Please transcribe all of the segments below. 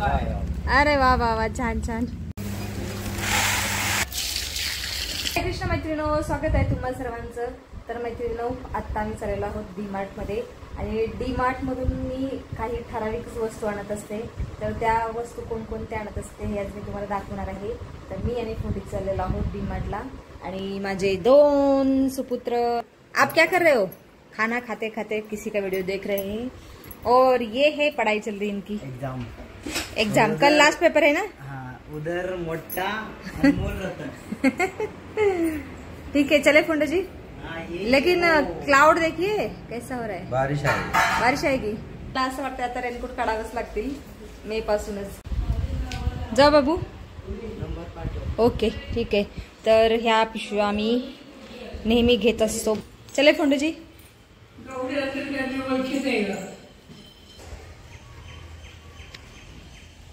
अरे वा वा वा, छान छान. कृष्ण मैत्रिणो, स्वागत आहे तुम्हा सर्वांचं. तर मैत्रिणो, आत्ता आम्ही चाललेलो आहोत डी-मार्ट मध्ये आणि डी-मार्ट मधून मी काही ठराविक वस्तू आणत असते. तर त्या वस्तू कोणकोणत्या आणत असते हे आज मी तुम्हाला दाखवणार आहे. तर मी आणि फोटी चाललेलो आहोत डी-मार्टला आणि माझे दोन सुपुत्र. आप क्या कर रहे हो? खाना खाते खाते किसी का वीडियो देख रहे हैं. और ये है पढ़ाई चल रही इनकी. एग्जाम कल लास्ट पेपर है ना. हाँ, उधर मोटा अनमोल रतन. ठीक है, चले फोंडो जी. लेकिन क्लाउड देखिए कैसा हो रहा है. बारिश आहे. बारिश आएगी. असं वाटतं आता रेनकोट काढावंच लागतील मे पासूनच. जा बाबू. ओके ठीक आहे. तर ह्या पिशव्या आम्ही नेहमी घेत असतो. चले फोंडो जी.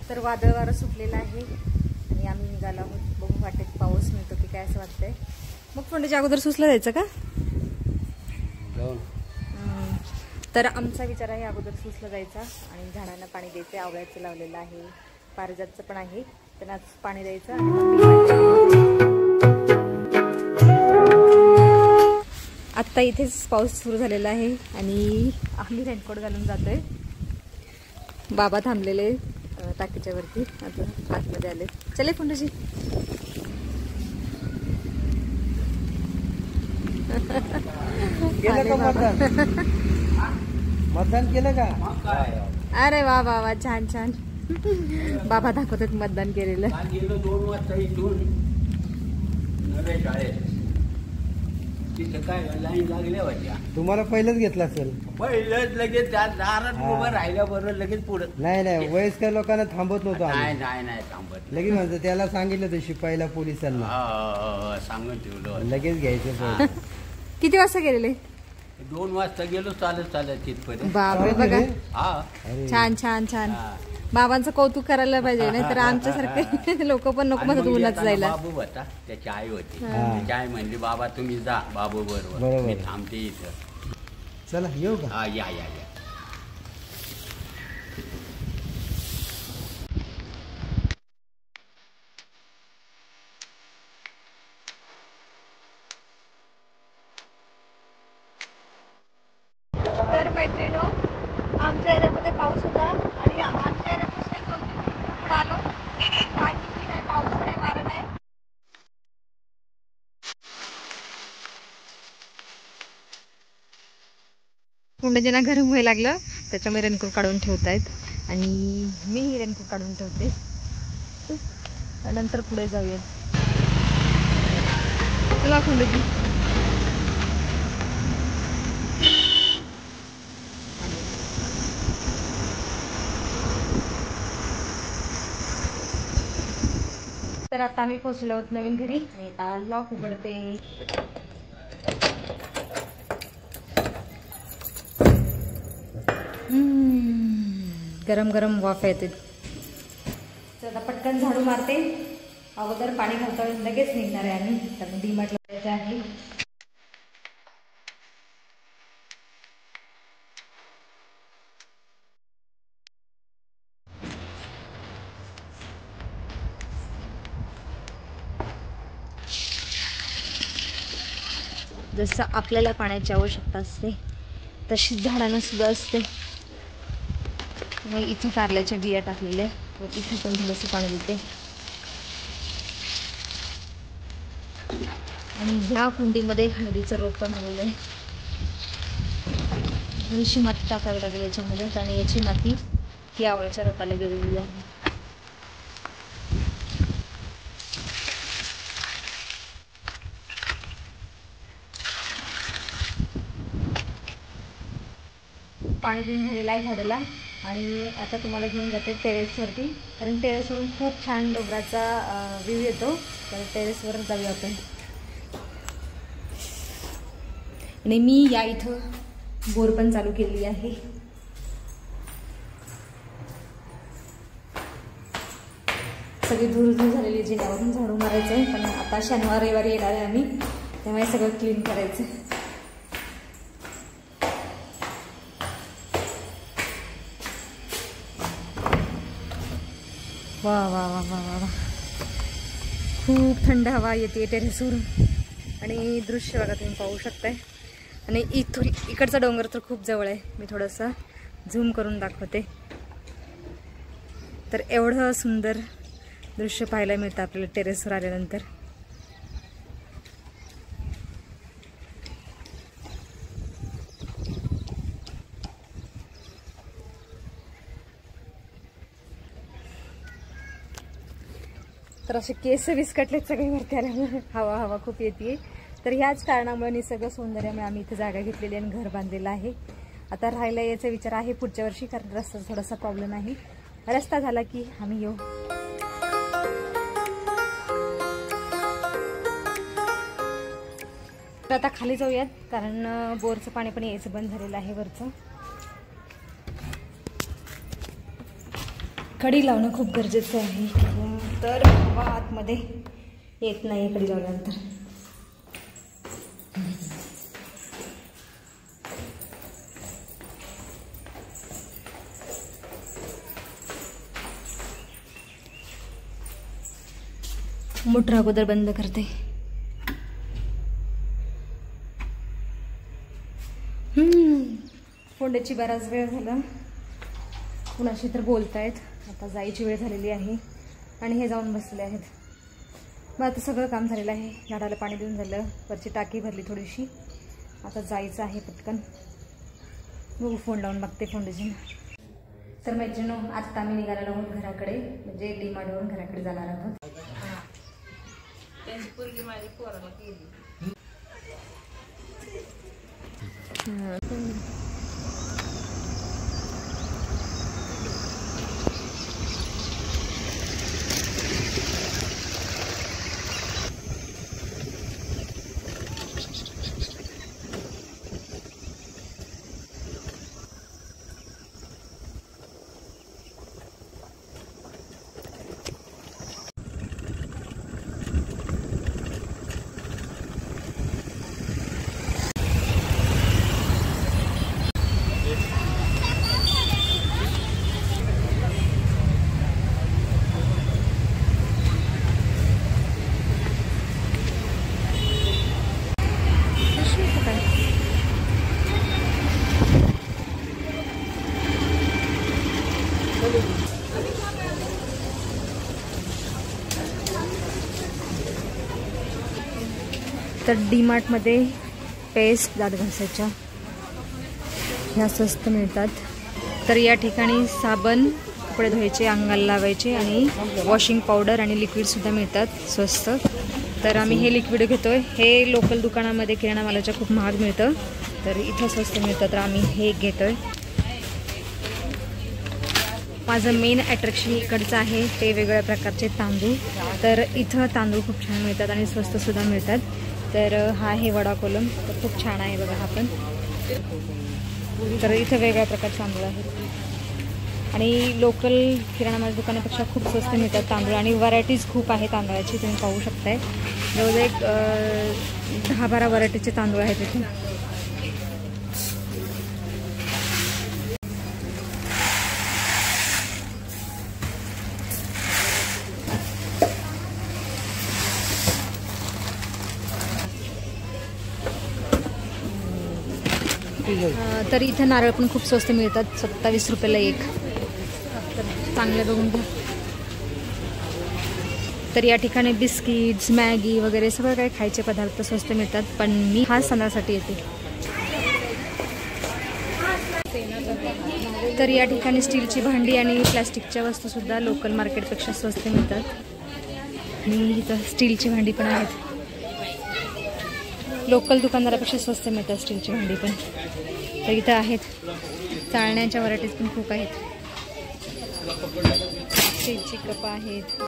तर वादळ वारं सुटलेलं आहे आणि आम्ही निघालो आहोत. बघू वाटेत पाऊस मिळतो की काय असं वाटतंय. मग फोंडोच्या अगोदर सुसला जायचं का? तर आमचा विचार आहे अगोदर सुसला जायचा आणि झाडांना पाणी द्यायचं. आवळ्याचं लावलेलं आहे, पारिजातचं पण आहे, त्यांना पाणी द्यायचं. आत्ता इथेच पाऊस सुरू झालेला आहे आणि आम्ही रेनकोट घालून जातोय. बाबा थांबलेले टाकीच्या वरती, आता आतमध्ये आले. चले फोंडोजी. मतदान केलं का? अरे वा वा वा, छान छान. बाबा दाखवतात मतदान केलेलं. 2 वाजता इथून नव्या शाळेत तिथं काय लाईन लागल्या होत्या. तुम्हाला पहिलंच घेतलं असेल. पहिलंच लगेच त्या दारात उभं राहिल्याबरोबर लगेच पुढे. नाही वयस्कर लोकांना थांबत नव्हतं. नाही थांबत. लगेच म्हणतो त्याला सांगितलं होतं शिपाईला, पोलिसांना सांगून ठेवलं लगेच घ्यायचं. किती वाजता गेलेले? 2 वाजता गेलो चालत तिथपर्यंत. बापरे, बघा. हा, छान छान छान. बाबांचं कौतुक करायला पाहिजे, नाही तर आमच्यासारखे लोक पण नको म्हणत उन्हात जायला. बाबू होता, त्याची आई होती. त्याची आई म्हणली बाबा तुम्ही जा बाबू बरोबर, मी थांबते इथं. चला येऊ का? हा, या. तर मैत्रिणो, आमच्या एरियामध्ये पाऊस होता आणि आमच्या एरियापासून आलो. पाऊस नाही, वारा नाही. कुंडजींना गरम व्हायला लागलं, त्याच्यामुळे रेनकोट काढून ठेवतायत आणि मीही रेनकोट काढून ठेवते. नंतर पुढे जाऊया. चला कुंडजी. तर आता आम्ही पोहोचलो आहोत नवीन घरी आणि आता लॉक उघडते. गरम गरम वाफ येते. तर आता पटकन झाडू मारते. अगोदर पाणी घालतो, लगेच निघणार आहे आम्ही, कारण डी-मार्टला जायचं आहे. जसं आपल्याला पाण्याची आवश्यकता असते तशीच झाडांना सुद्धा असते. मग इथे कारल्याच्या बिया टाकलेल्या, इथे पण थोडंसं पाणी देते. आणि ह्या कुंडीमध्ये हळदीचं रोप पण आलेलं आहे. थोडीशी माती टाकावी लागेल याच्यामध्ये, आणि याची माती ही आवळ्याच्या रोपाला गेलेली आहे. पाणी देऊन झालेलं आहे झाडाला आणि आता तुम्हाला घेऊन जाते टेरेसवरती, कारण टेरेसवरून खूप छान डोंगराचा व्ह्यू येतो. तर टेरेसवर जाऊया आपण. आणि मी या इथं बोर पण चालू केली आहे. सगळी धूळ झालेली जिन्यावरून झाडू मारायचं आहे, पण आता शनिवार रविवारी येणार आहे आम्ही, त्यामुळे सगळं क्लीन करायचं. वा वा वा वा वा वा, खूप थंड हवा येते टेरेसवरून आणि दृश्य बघा तुम्ही पाहू शकताय. आणि इथून इकडचा डोंगर तर खूप जवळ आहे. मी थोडंसं झूम करून दाखवते. तर एवढं सुंदर दृश्य पाहायला मिळतं आपल्याला टेरेसवर आल्यानंतर. तर असे केस विस्कटलेत सगळे वरती आल्यामुळे. हवा हवा खूप येते. तर ह्याच कारणामुळे निसर्ग सौंदर्यामुळे आम्ही इथे जागा घेतलेली आणि घर बांधलेलं आहे. आता राहायला यायचा विचार आहे पुढच्या वर्षी, कारण रस्त्याचा थोडासा प्रॉब्लेम आहे. रस्ता झाला की आम्ही येऊ. तर आता खाली जाऊयात, कारण बोरचं पाणी पण यायचं बंद झालेलं आहे वरचं. कडी लावणं खूप गरजेचं आहे, तर हवा आतमध्ये येत नाही कडी लावल्यानंतर. मोटर अगोदर बंद करते. फोंड्याची बराच वेळ झाला, कुणाशी तर बोलतायत. आता जायची वेळ झालेली आहे आणि हे जाऊन बसले आहेत. मग आता सगळं काम झालेलं आहे. झाडाला पाणी देऊन झालं, वरची टाकी भरली थोडीशी. आता जायचं आहे पटकन. बघू, फोन लावून बघते फोंड्याची. तर मैत्रिणो, आत्ता आम्ही निघालेलो आहोत घराकडे, म्हणजे डीमार्टवरून घराकडे जाणार आहोत. तर डीमार्टमध्ये पेस्ट दात घासायच्या ह्या स्वस्त मिळतात. तर या ठिकाणी साबण, कपडे धुवायचे, अंगाला लावायचे आणि वॉशिंग पावडर आणि लिक्विडसुद्धा मिळतात स्वस्त. तर आम्ही हे लिक्विड घेतोय. हे लोकल दुकानामध्ये किराणा मालाच्या खूप महाग मिळतं, तर इथं स्वस्त मिळतं, तर आम्ही हे घेतोय. माझं मेन अट्रॅक्शन इकडचं आहे ते वेगवेगळ्या प्रकारचे तांदूळ. तर इथं तांदूळ खूप छान मिळतात आणि स्वस्तसुद्धा मिळतात. तर हा आहे वडा कोलम, तर खूप छान आहे बघा हा पण. तर इथं वेगवेगळ्या प्रकारचे तांदूळ आहेत आणि लोकल किराणा माल दुकानापेक्षा खूप स्वस्त मिळतात तांदूळ आणि व्हरायटीज खूप आहे तांदळाची, तुम्ही पाहू शकताय. जवळजवळ एक 10-12 व्हरायटीचे तांदूळ आहेत इथे. तर इथं नारळ पण खूप स्वस्त मिळतात, 27 रुपयाला एक. तर चांगलं बघून घ्या. तर या ठिकाणी बिस्किट्स, मॅगी वगैरे सगळं काही खायचे पदार्थ स्वस्त मिळतात, पण मी खास सणासाठी येते. तर या ठिकाणी स्टीलची भांडी आणि प्लास्टिकच्या वस्तूसुद्धा लोकल मार्केटपेक्षा स्वस्त मिळतात. आणि इथं स्टीलची भांडी पण आहेत. लोकल दुकानदारापेक्षा स्वस्त मिळतात स्टीलची भांडी पण. तर इथं आहेत चाळण्याच्या व्हरायटीज पण खूप आहेत. स्टीलची कप आहेत.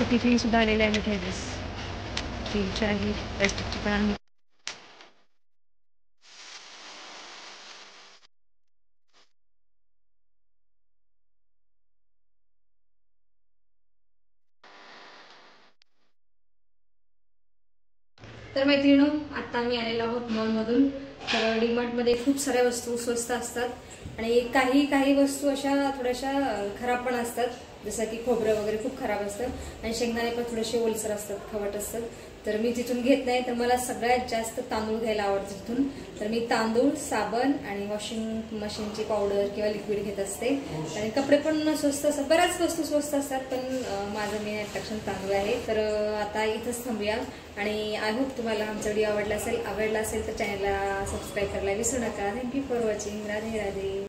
टिफिन सुद्धा आलेले आहेत. हे स्टीलचे आहेत, प्लास्टिकचे पण आहेत. तर मैत्रिणींनो, आता आम्ही आलेलो आहोत मॉलमधून. तर डीमार्टमध्ये खूप साऱ्या वस्तू स्वस्त असतात आणि काही काही वस्तू अशा थोड्याशा खराब पण असतात, जसं की खोबरं वगैरे खूप खराब असतं आणि शेंगदाणे पण थोडेसे ओलसर असतात, खवट असतात. तर मी तिथून घेत नाही, तर मला सगळ्यात जास्त तांदूळ घ्यायला आवडतं तिथून. तर मी तांदूळ, साबण आणि वॉशिंग मशीनची पावडर किंवा लिक्विड घेत असते. आणि कपडे पण स्वस्त असतात, बऱ्याच वस्तू स्वस्त असतात, पण माझं मेन अट्रॅक्शन तांदूळ आहे. तर आता इथंच थांबूया आणि आय होप तुम्हाला आमचा व्हिडिओ आवडला असेल तर चॅनलला सबस्क्राईब करायला विसरू नका. Thank you for watching. Radhe Radhe.